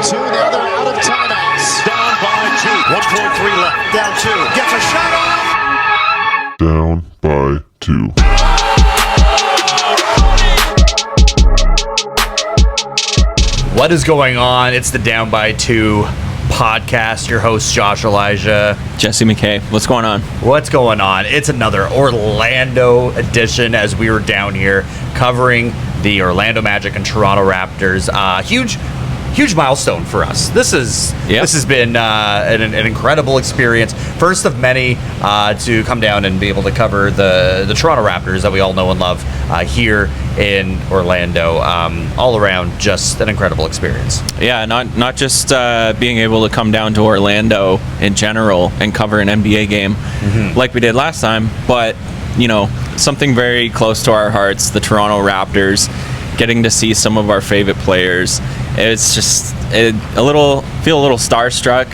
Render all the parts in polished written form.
2, now they're out of timeouts. Down by 2. 1.3 left. Down 2. Gets a shot off. Down by 2. What is going on? It's the Down by 2 podcast. Your host, Josh Elijah. Jesse McKay. What's going on? What's going on? It's another Orlando edition as we were down here covering the Orlando Magic and Toronto Raptors. Huge milestone for us. This has been an incredible experience. First of many to come down and be able to cover the Toronto Raptors that we all know and love here in Orlando. All around, just an incredible experience. Yeah, not just being able to come down to Orlando in general and cover an NBA game like we did last time, but something very close to our hearts, the Toronto Raptors, getting to see some of our favorite players. It's just feel a little starstruck,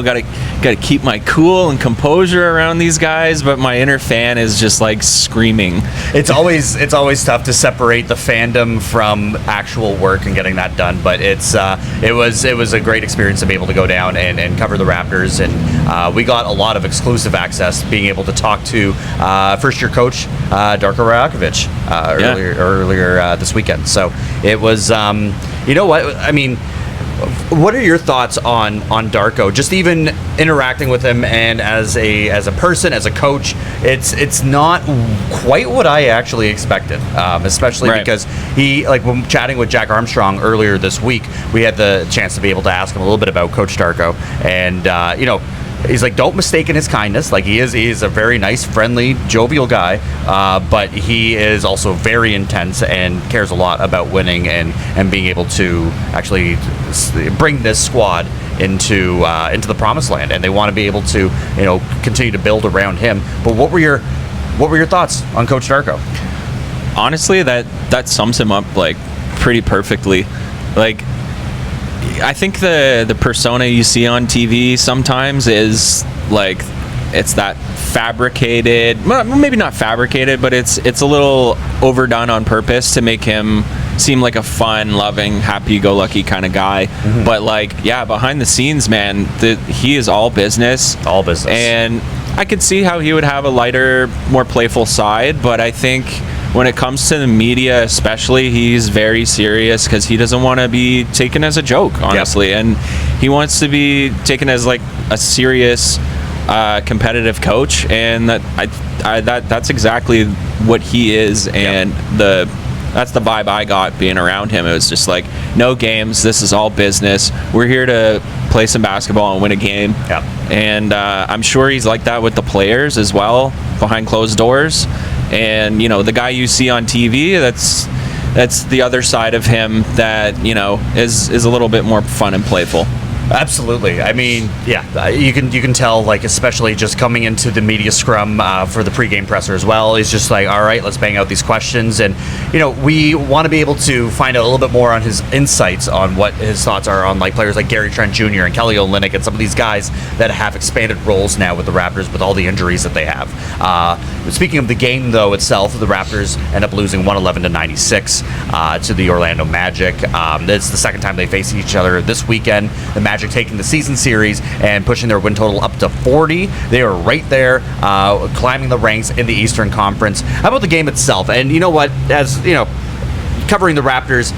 gotta keep my cool and composure around these guys, but my inner fan is just like screaming. It's always tough to separate the fandom from actual work and getting that done, but it was a great experience to be able to go down and cover the Raptors, and we got a lot of exclusive access, being able to talk to first year coach Darko Rajakovic earlier this weekend. So it was what are your thoughts on Darko? Just even interacting with him, and as a person, as a coach, it's not quite what I actually expected. Especially because when chatting with Jack Armstrong earlier this week, we had the chance to be able to ask him a little bit about Coach Darko, and he's like, don't mistake in his kindness. Like, he is a very nice, friendly, jovial guy, but he is also very intense and cares a lot about winning and being able to actually bring this squad into the promised land. And they want to be able to continue to build around him. But what were your thoughts on Coach Darko? Honestly, that sums him up like pretty perfectly. Like, I think the persona you see on TV sometimes is like, it's that fabricated, maybe not fabricated, but it's a little overdone on purpose to make him seem like a fun, loving, happy-go-lucky kind of guy. But behind the scenes, man, he is all business. All business. And I could see how he would have a lighter, more playful side, but I think when it comes to the media especially, he's very serious because he doesn't want to be taken as a joke, honestly. Yep. And he wants to be taken as like a serious competitive coach, and that's exactly what he is. And that's the vibe I got being around him. It was just like, no games, this is all business. We're here to play some basketball and win a game. Yep. And I'm sure he's like that with the players as well, behind closed doors. And the guy you see on TV, that's the other side of him that is a little bit more fun and playful. Absolutely. I mean, you can tell, like, especially just coming into the media scrum for the pregame presser as well. He's just like, all right, let's bang out these questions, and we want to be able to find out a little bit more on his insights on what his thoughts are on like players like Gary Trent Jr. and Kelly Olynyk and some of these guys that have expanded roles now with the Raptors with all the injuries that they have. Speaking of the game though itself, the Raptors end up losing 111-96 to the Orlando Magic. It's the second time they face each other this weekend. The Magic taking the season series and pushing their win total up to 40. They are right there, climbing the ranks in the Eastern Conference. How about the game itself? And you know what? As covering the Raptors,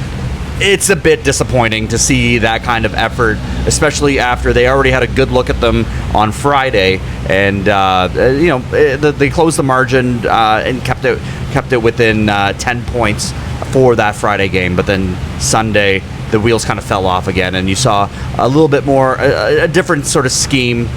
it's a bit disappointing to see that kind of effort, especially after they already had a good look at them on Friday, and they closed the margin and kept it within 10 points for that Friday game. But then Sunday, the wheels kind of fell off again, and you saw a little bit more a different sort of scheme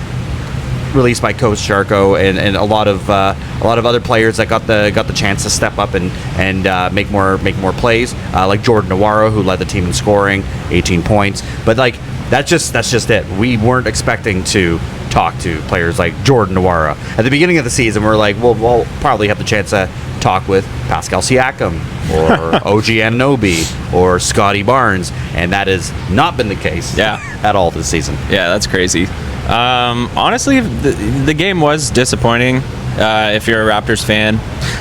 released by Coach Darko and a lot of other players that got the chance to step up and make more plays, like Jordan Nwora, who led the team in scoring, 18 points. But like that's just it. We weren't expecting to talk to players like Jordan Nwora at the beginning of the season. We're like, we'll probably have the chance to talk with Pascal Siakam or OG Anunoby or Scotty Barnes, and that has not been the case at all this season. Yeah, that's crazy. Honestly, the game was disappointing if you're a Raptors fan.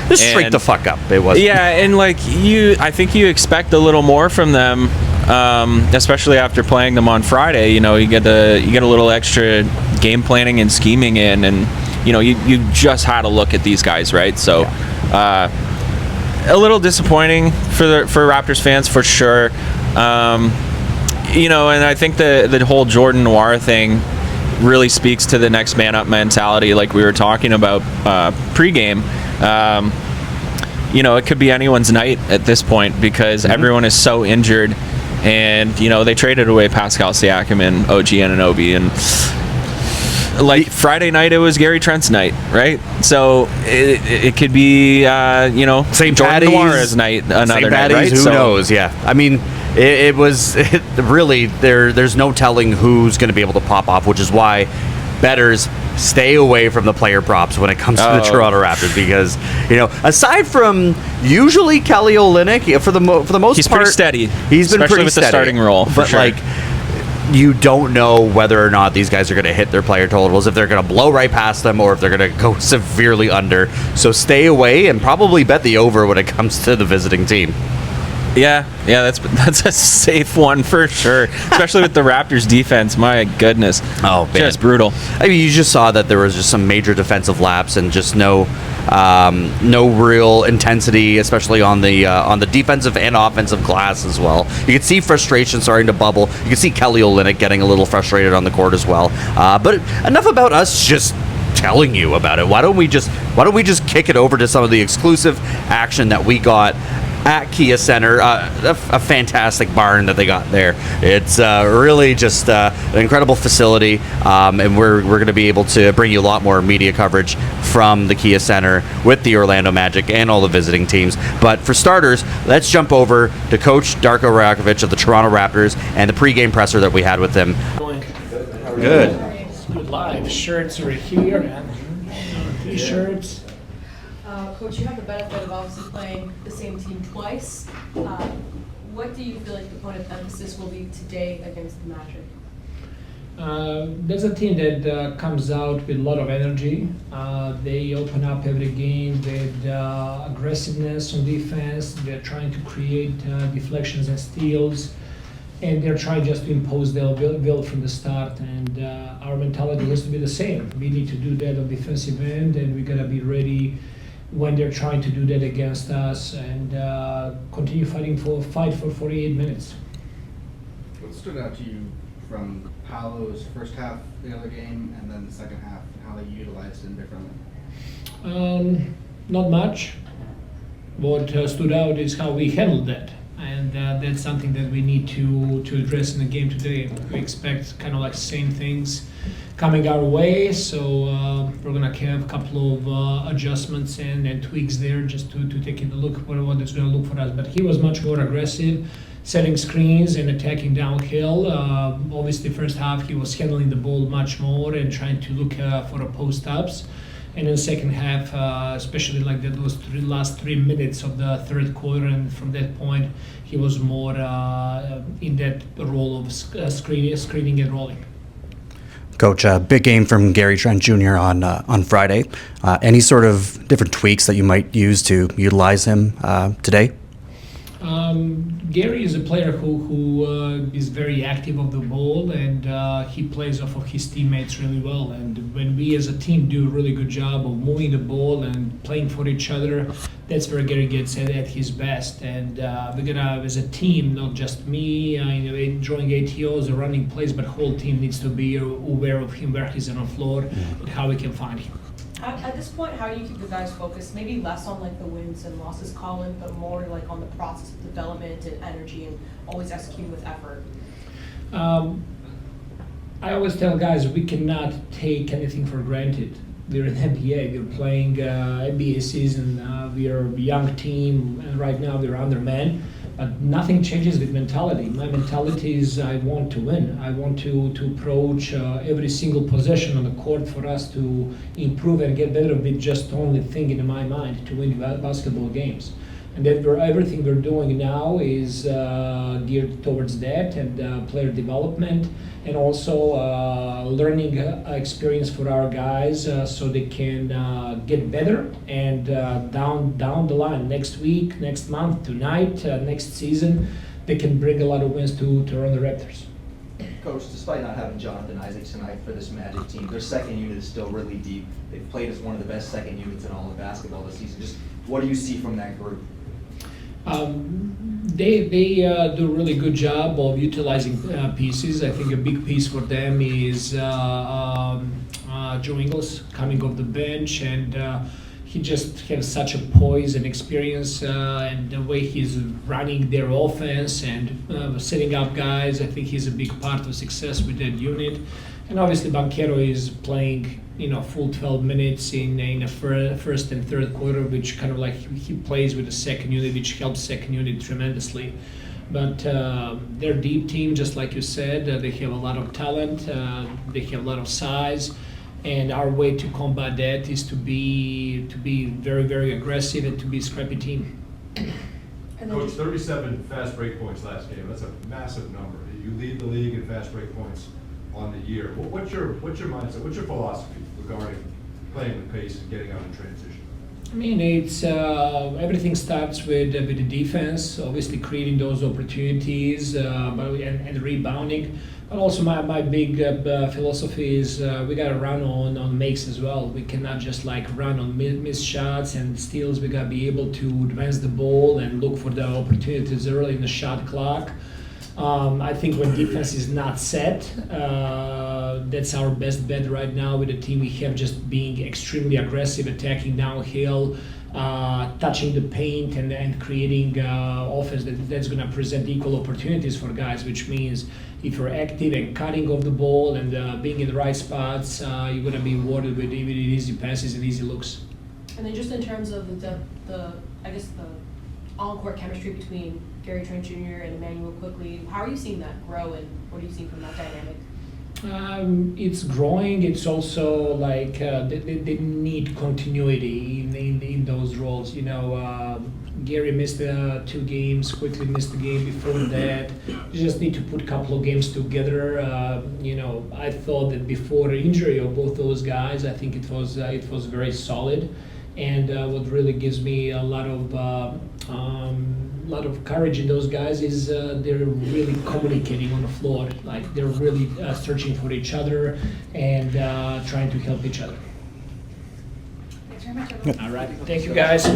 Just straight the fuck up. It was. Yeah, and like I think you expect a little more from them especially after playing them on Friday. You get a little extra game planning and scheming in, and you just had to look at these guys, right? So a little disappointing for Raptors fans for sure. And I think the whole Jordan Nwora thing really speaks to the next man up mentality, like we were talking about pregame. It could be anyone's night at this point because everyone is so injured, and they traded away Pascal Siakam and OG Anunoby, and Friday night it was Gary Trent's night, right? So it could be St. Jordan Nwora's night, another night, right? Who knows? Yeah, I mean, it was really there's no telling who's going to be able to pop off, which is why bettors stay away from the player props when it comes to the Toronto Raptors, because aside from usually Kelly Olynyk, for the most part, he's pretty steady. He's been especially pretty with steady, the starting role, for but sure. You don't know whether or not these guys are going to hit their player totals, if they're going to blow right past them, or if they're going to go severely under. So stay away and probably bet the over when it comes to the visiting team. Yeah, that's a safe one for sure, especially with the Raptors defense. My goodness, just brutal. I mean, you just saw that there was just some major defensive lapse and just no real intensity, especially on the defensive and offensive glass as well. You could see frustration starting to bubble. You could see Kelly Olynyk getting a little frustrated on the court as well. But enough about us just telling you about it. Why don't we just kick it over to some of the exclusive action that we got at Kia Center, a fantastic barn that they got there. It's really just an incredible facility, and we're going to be able to bring you a lot more media coverage from the Kia Center with the Orlando Magic and all the visiting teams. But for starters, let's jump over to Coach Darko Rajakovic of the Toronto Raptors and the pregame presser that we had with him. Good. Good live. Shirts are here and t-shirts. Coach, you have the benefit of obviously playing the same team twice. What do you feel like the point of emphasis will be today against the Magic? There's a team that comes out with a lot of energy. They open up every game with aggressiveness on defense. They're trying to create deflections and steals, and they're trying just to impose their will from the start. And our mentality has to be the same. We need to do that on defensive end, and we gotta be ready when they're trying to do that against us, and continue fight for 48 minutes. What stood out to you from Paolo's first half the other game, and then the second half, and how they utilized him differently? Not much. What stood out is how we handled that, and that's something that we need to address in the game today. We expect kind of like same things coming our way, so we're gonna have a couple of adjustments and tweaks there just to take a look what it's gonna look for us. But he was much more aggressive, setting screens and attacking downhill. Obviously, first half he was handling the ball much more and trying to look for a post-ups. And in the second half, especially like those last 3 minutes of the third quarter, and from that point, he was more in that role of screening and rolling. Coach, big game from Gary Trent Jr. on Friday. Any sort of different tweaks that you might use to utilize him today? Gary is a player who is very active of the ball, and he plays off of his teammates really well. And when we as a team do a really good job of moving the ball and playing for each other, that's where Gary gets at his best. And we're gonna, as a team, not just me, drawing ATOs or running plays, but whole team needs to be aware of him, where he's on the floor, and how we can find him. At this point, how do you keep the guys focused? Maybe less on like the wins and losses column, but more like on the process of development and energy and always executing with effort. I always tell guys we cannot take anything for granted. We're in NBA. We're playing NBA season. We are a young team, and right now we're undermanned. But nothing changes with mentality. My mentality is I want to win. I want to approach every single possession on the court for us to improve and get better with just only thing in my mind to win basketball games. And that everything we're doing now is geared towards that, and player development, and also learning experience for our guys so they can get better, and down the line, next week, next month, tonight, next season, they can bring a lot of wins to Toronto Raptors. Coach, despite not having Jonathan Isaac tonight for this Magic team, their second unit is still really deep. They've played as one of the best second units in all of basketball this season. Just what do you see from that group? They do a really good job of utilizing pieces. I think a big piece for them is Joe Ingles coming off the bench, and he just has such a poise and experience, and the way he's running their offense and setting up guys. I think he's a big part of success with that unit. And obviously Banchero is playing, full 12 minutes in the first and third quarter, which kind of like he plays with the second unit, which helps second unit tremendously. But they're a deep team, just like you said. They have a lot of talent. They have a lot of size. And our way to combat that is to be very, very aggressive and to be a scrappy team. Coach, 37 fast break points last game. That's a massive number. You lead the league in fast break points on the year. What's your mindset? What's your philosophy regarding playing with pace and getting out in transition? I mean, it's everything starts with the defense, obviously creating those opportunities and rebounding. But also my big philosophy is we got to run on makes as well. We cannot just run on missed shots and steals. We got to be able to advance the ball and look for the opportunities early in the shot clock. I think when defense is not set, that's our best bet right now with the team we have, just being extremely aggressive, attacking downhill, touching the paint and creating offense that's going to present equal opportunities for guys, which means if you're active and cutting off the ball and being in the right spots, you're going to be rewarded with easy passes and easy looks. And then just in terms of the on-court chemistry between Gary Trent Jr. and Emmanuel Quickly, how are you seeing that grow, and what are you seeing from that dynamic? It's growing. It's also they need continuity in those roles. Gary missed 2 games, Quickly missed the game before that. You just need to put a couple of games together. I thought that before the injury of both those guys, I think it was very solid. And what really gives me a lot of courage in those guys is they're really communicating on the floor. They're really searching for each other and trying to help each other. Thanks very much, everyone. All right, thank you guys.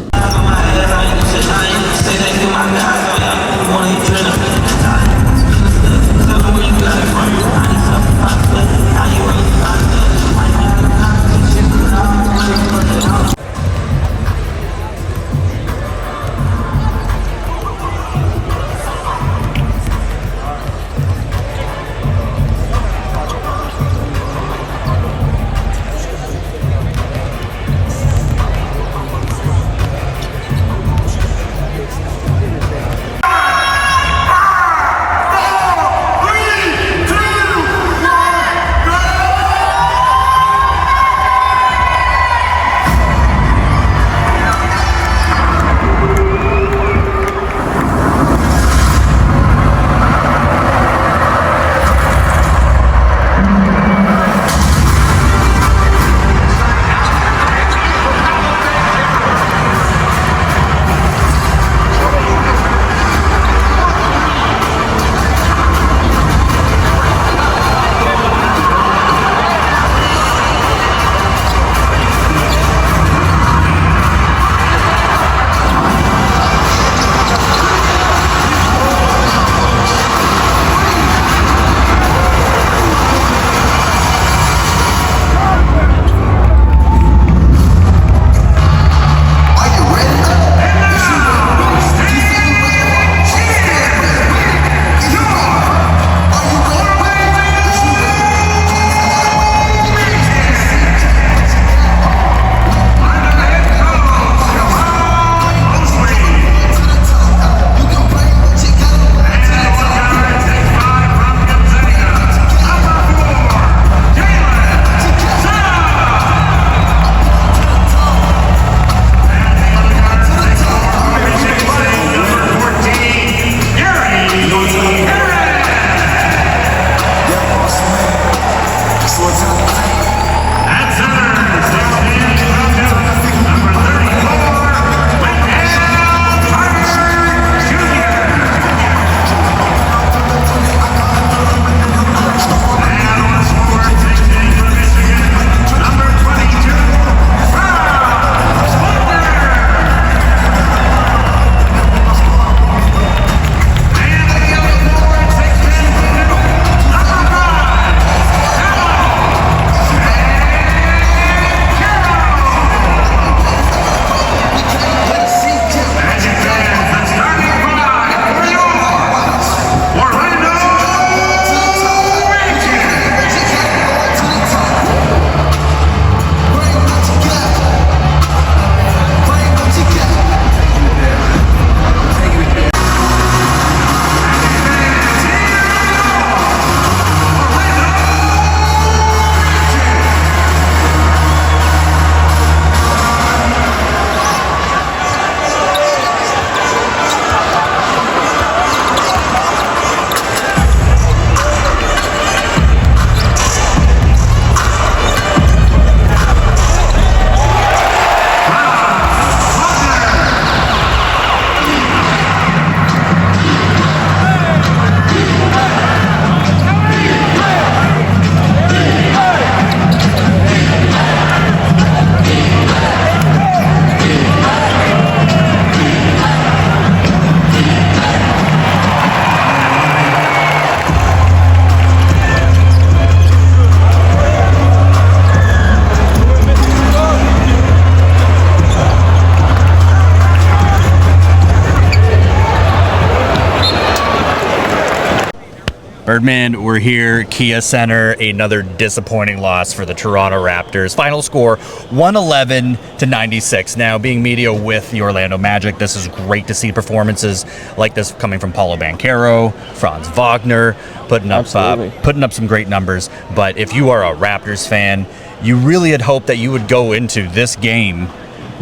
Erdman, we're here, Kia Center, another disappointing loss for the Toronto Raptors. Final score, 111-96. Now, being media with the Orlando Magic, this is great to see performances like this coming from Paolo Banchero, Franz Wagner, putting up some great numbers. But if you are a Raptors fan, you really had hoped that you would go into this game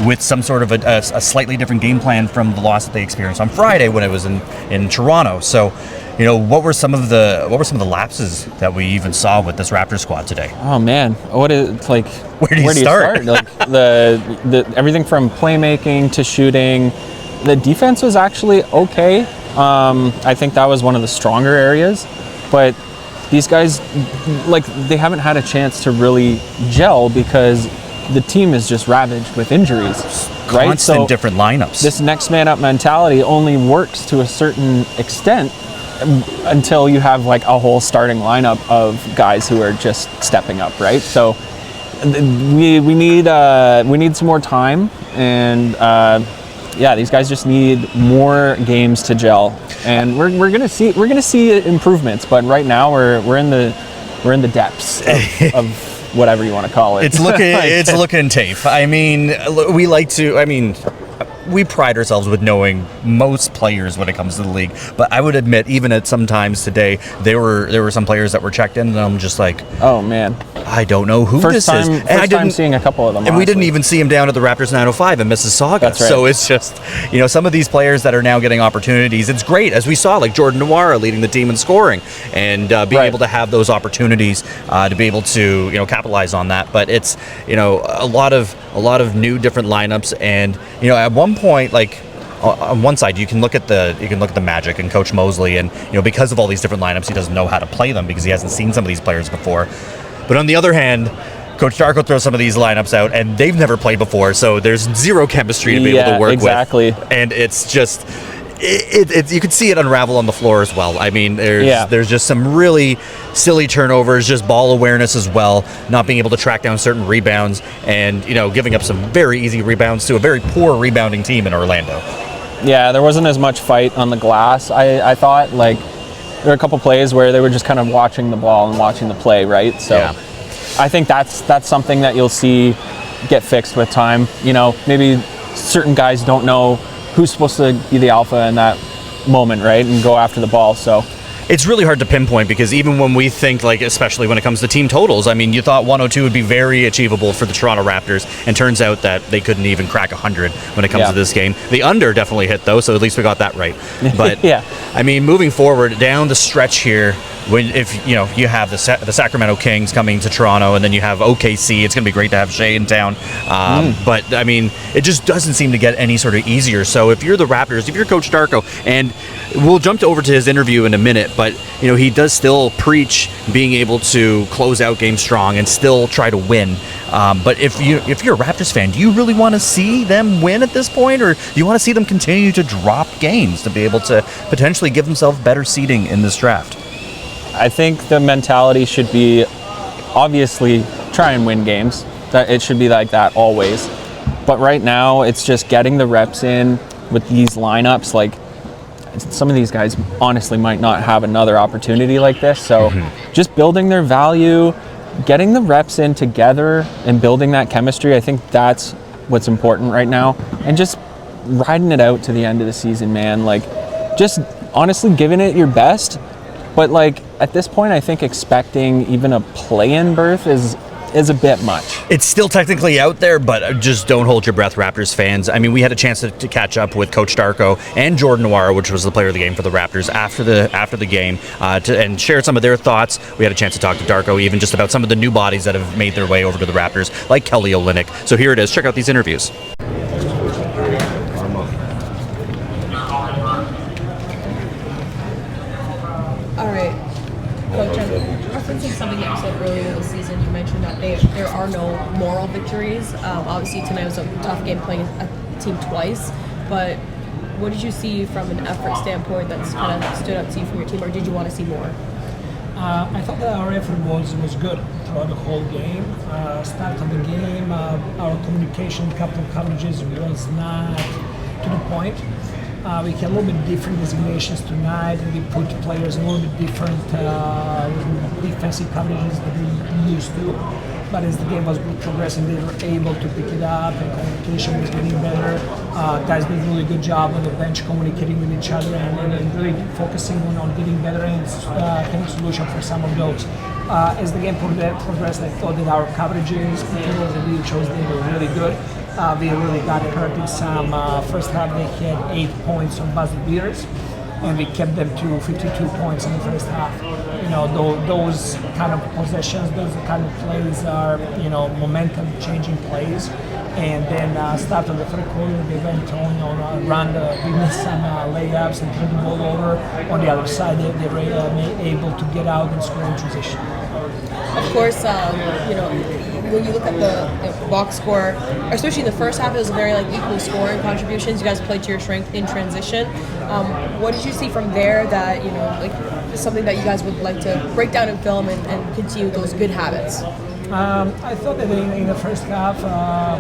with some sort of a slightly different game plan from the loss that they experienced on Friday when it was in Toronto. So, what were some of the lapses that we even saw with this Raptors squad today? Oh man, where do you start? Like the everything from playmaking to shooting. The defense was actually okay. I think that was one of the stronger areas, but these guys, they haven't had a chance to really gel because the team is just ravaged with injuries, right? Constant different lineups. This next man up mentality only works to a certain extent until you have a whole starting lineup of guys who are just stepping up, right? So we need some more time, and these guys just need more games to gel, and we're gonna see improvements. But right now we're in the depths of whatever you want to call it. It's looking tape. I mean, we pride ourselves with knowing most players when it comes to the league, but I would admit, even at some times today, there were some players that were checked in, and I'm just like, oh man, I don't know who this is. First time seeing a couple of them, and we didn't even see him down at the Raptors 905 in Mississauga. That's right. So it's just, some of these players that are now getting opportunities. It's great, as we saw, like Jordan Nwora leading the team in scoring and being able to have those opportunities to be able to capitalize on that. But it's a lot of new different lineups, and at one point, on one side, you can look at the Magic and Coach Mosley, and because of all these different lineups, he doesn't know how to play them because he hasn't seen some of these players before. But on the other hand, Coach Darko throws some of these lineups out, and they've never played before, so there's zero chemistry to be able to work with. And it's just, you can see it unravel on the floor as well. I mean, there's just some really silly turnovers, just ball awareness as well, not being able to track down certain rebounds, and giving up some very easy rebounds to a very poor rebounding team in Orlando. Yeah, there wasn't as much fight on the glass. I thought there were a couple plays where they were just kind of watching the ball and watching the play, right? So I think that's something that you'll see get fixed with time. Maybe certain guys don't know who's supposed to be the alpha in that moment, right? And go after the ball. So it's really hard to pinpoint because even when we think, especially when it comes to team totals, I mean, you thought 102 would be very achievable for the Toronto Raptors, and turns out that they couldn't even crack 100 when it comes to this game. The under definitely hit, though, so at least we got that right. But, I mean, moving forward, down the stretch here, if you have the Sacramento Kings coming to Toronto, and then you have OKC, it's going to be great to have Shea in town. But, I mean, it just doesn't seem to get any sort of easier. So if you're the Raptors, if you're Coach Darko, and we'll jump over to his interview in a minute, but he does still preach being able to close out games strong and still try to win. But if you're a Raptors fan, do you really want to see them win at this point, or do you want to see them continue to drop games to be able to potentially give themselves better seeding in this draft? I think the mentality should be, obviously, try and win games. It should be like that always. But right now, it's just getting the reps in with these lineups. Some of these guys honestly might not have another opportunity like this. So just building their value, getting the reps in together and building that chemistry, I think that's what's important right now. And just riding it out to the end of the season, man. Just honestly giving it your best. But at this point, I think expecting even a play-in berth is a bit much. It's still technically out there, but just don't hold your breath, Raptors fans. I mean, we had a chance to catch up with Coach Darko and Jordan Nwora, which was the player of the game for the Raptors, after the game, and share some of their thoughts. We had a chance to talk to Darko even just about some of the new bodies that have made their way over to the Raptors, like Kelly Olynyk. So here it is. Check out these interviews. Referencing something that you said earlier in the season, you mentioned that there are no moral victories. Obviously, tonight was a tough game playing a team twice, but what did you see from an effort standpoint that's kind of stood out to you from your team, or did you want to see more? I thought that our effort was good throughout the whole game. Start of the game, our communication, couple of coverages was not to the point. We had a little bit different designations tonight, and we put players in a little bit different defensive coverages that we used to. But as the game was progressing, they were able to pick it up, and communication was getting better. Guys did a really good job on the bench communicating with each other and really focusing on getting better and having solution for some of those. As the game progressed, I thought that our coverages, controls, and lead shows they were really good. We really got hurt in some first half. They had 8 points on buzzer beaters, and we kept them to 52 points in the first half. You know, those kind of possessions, those kind of plays are, momentum changing plays. And then start of the third quarter, they went on a run, we missed some layups and turned the ball over. On the other side, they were able to get out and score in transition. Of course, when you look at the box score, especially in the first half, it was very equal scoring contributions. You guys played to your strength in transition. What did you see from there that something that you guys would like to break down in film and continue those good habits? I thought that in the first half,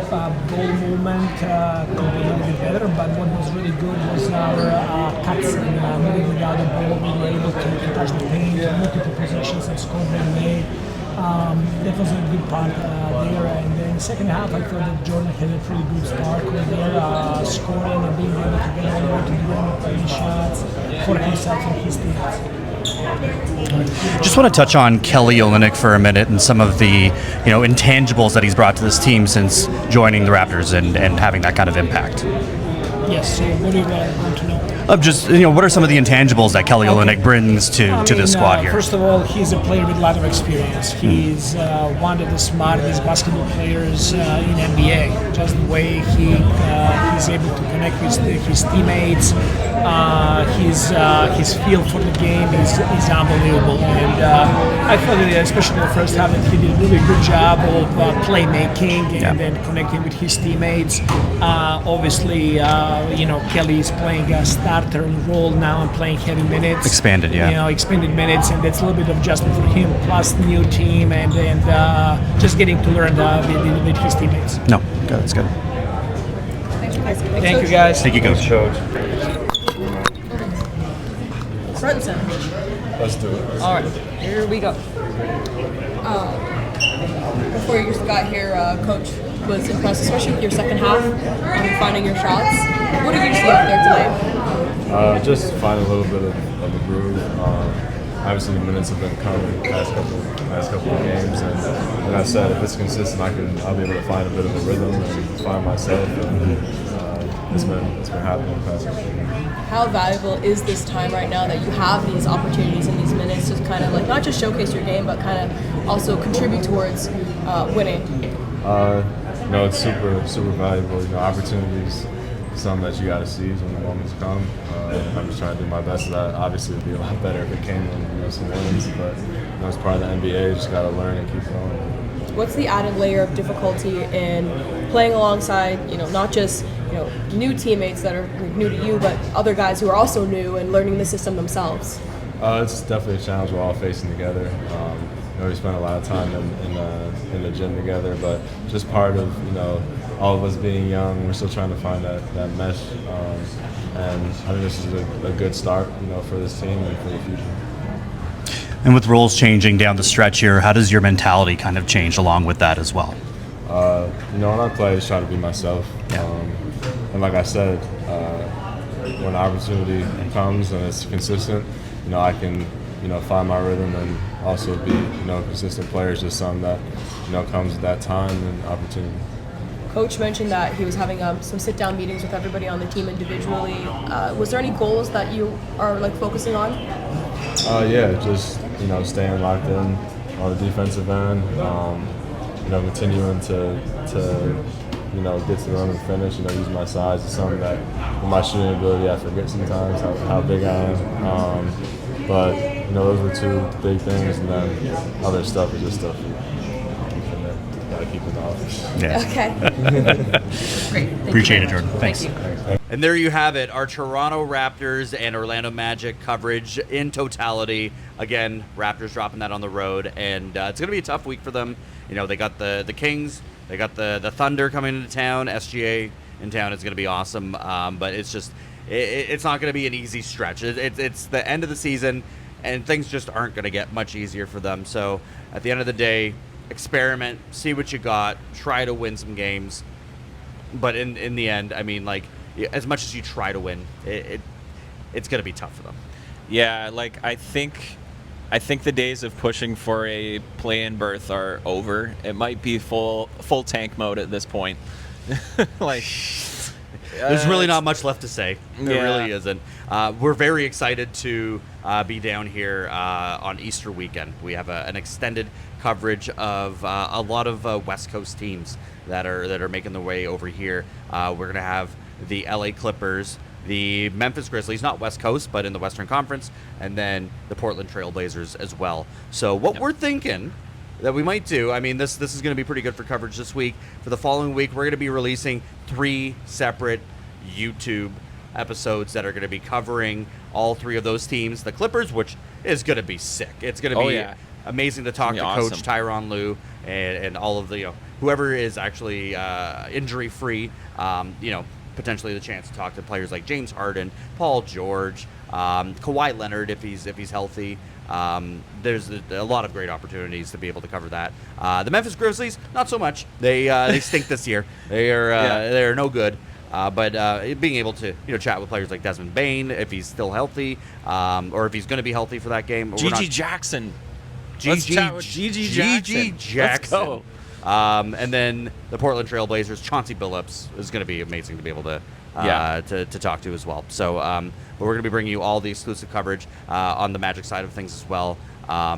ball movement could be a little bit better, but what was really good was our cuts and moving without the ball. We were able to touch the paint, multiple possessions and score right away. That was a good part there. And then the second half, I thought that Jordan had a pretty good start with there, scoring and being able to get over to the rim, playing shots for himself and his teammates. Just want to touch on Kelly Olynyk for a minute and some of the intangibles that he's brought to this team since joining the Raptors and having that kind of impact. Yes, so what do you want to know? Just what are some of the intangibles that Kelly Olynyk brings to this squad here? First of all, he's a player with a lot of experience. He's one of the smartest basketball players in NBA. Just the way he's able to connect with his teammates, his feel for the game is unbelievable. And I thought that especially in the first half that he did a really good job of playmaking and then connecting with his teammates. Obviously, Kelly is playing a starter role now and playing heavy minutes. Expanded minutes, and that's a little bit of adjustment for him, plus new team and just getting to learn with his teammates. No, that's good. Thank you, guys. Thank you, Coach. Front and center. Let's do it. All right, here we go. Before you got here, Coach was impressed, especially with your second half and finding your shots. What did you see out there tonight? Just find a little bit of a groove. Obviously, the minutes have been coming the last couple of games, and I said if it's consistent, I'll be able to find a bit of a rhythm and find myself. And it's been happening the past couple of games. How valuable is this time right now that you have these opportunities and these minutes to kind of not just showcase your game, but kind of also contribute towards winning? It's super valuable. Opportunities. Something that you got to seize when the moments come. I'm just trying to do my best of that. Obviously, it'd be a lot better if it came in some wins, but it's part of the NBA. You just got to learn and keep going. What's the added layer of difficulty in playing alongside, not just new teammates that are new to you, but other guys who are also new and learning the system themselves? It's definitely a challenge we're all facing together. We spend a lot of time in the gym together, but just part of all of us being young, we're still trying to find that mesh, and I think this is a good start, for this team and for the future. And with roles changing down the stretch here, how does your mentality kind of change along with that as well? When I play, I just try to be myself, and like I said, when opportunity comes and it's consistent, I can find my rhythm and also be a consistent player. It's just something that comes at that time and opportunity. Coach mentioned that he was having some sit-down meetings with everybody on the team individually. Was there any goals that you are focusing on? Just staying locked in on the defensive end. Continuing to get to the rim and finish. Using my size is something that with my shooting ability I forget sometimes how big I am. But those were two big things, and then other stuff is just stuff. Keep in the office. Yeah. Okay. Great. Appreciate it, Jordan. Thanks. Thank you. And there you have it, our Toronto Raptors and Orlando Magic coverage in totality. Again, Raptors dropping that on the road, and it's going to be a tough week for them. They got the Kings, they got the Thunder coming into town, SGA in town. It's going to be awesome, but it's it's not going to be an easy stretch. It's the end of the season, and things just aren't going to get much easier for them. So at the end of the day, experiment, see what you got, try to win some games. But in the end, I mean, like, as much as you try to win, it's going to be tough for them. Yeah, like I think the days of pushing for a play-in berth are over. It might be full tank mode at this point. Like, there's really not much left to say. There Yeah. really isn't. We're very excited to be down here on Easter weekend. We have an extended coverage of a lot of West Coast teams that are making their way over here. We're gonna have the LA Clippers, the Memphis Grizzlies, not West Coast, but in the Western Conference, and then the Portland Trail Blazers as well. So what we're thinking that we might do, I mean, this is going to be pretty good for coverage this week. For the following week, we're going to be releasing 3 separate YouTube episodes that are going to be covering all 3 of those teams. The Clippers, which is going to be sick. It's going to be amazing to talk to awesome. Coach Tyronn Lue and all of the, whoever is actually injury-free, potentially the chance to talk to players like James Harden, Paul George, Kawhi Leonard if he's healthy. There's a lot of great opportunities to be able to cover that. The Memphis Grizzlies, not so much. They stink this year. They're no good. But being able to chat with players like Desmond Bane if he's still healthy, or if he's going to be healthy for that game. Gigi Jackson. Let's chat with Gigi Jackson. Let's go. And then the Portland Trail Blazers, Chauncey Billups is going to be amazing to be able to to talk to as well. So but we're going to be bringing you all the exclusive coverage on the Magic side of things as well.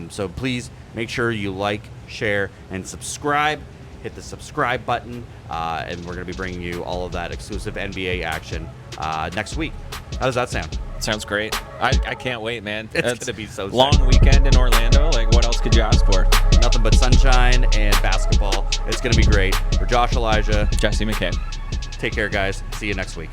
So please make sure you like, share, and subscribe. Hit the subscribe button, and we're going to be bringing you all of that exclusive NBA action next week. How does that sound? Sounds great. I can't wait, man. It's going to be so sick. Long weekend in Orlando. Like, what else could you ask for? Nothing but sunshine and basketball. It's going to be great. For Josh Elijah, Jesse McCabe. Take care, guys. See you next week.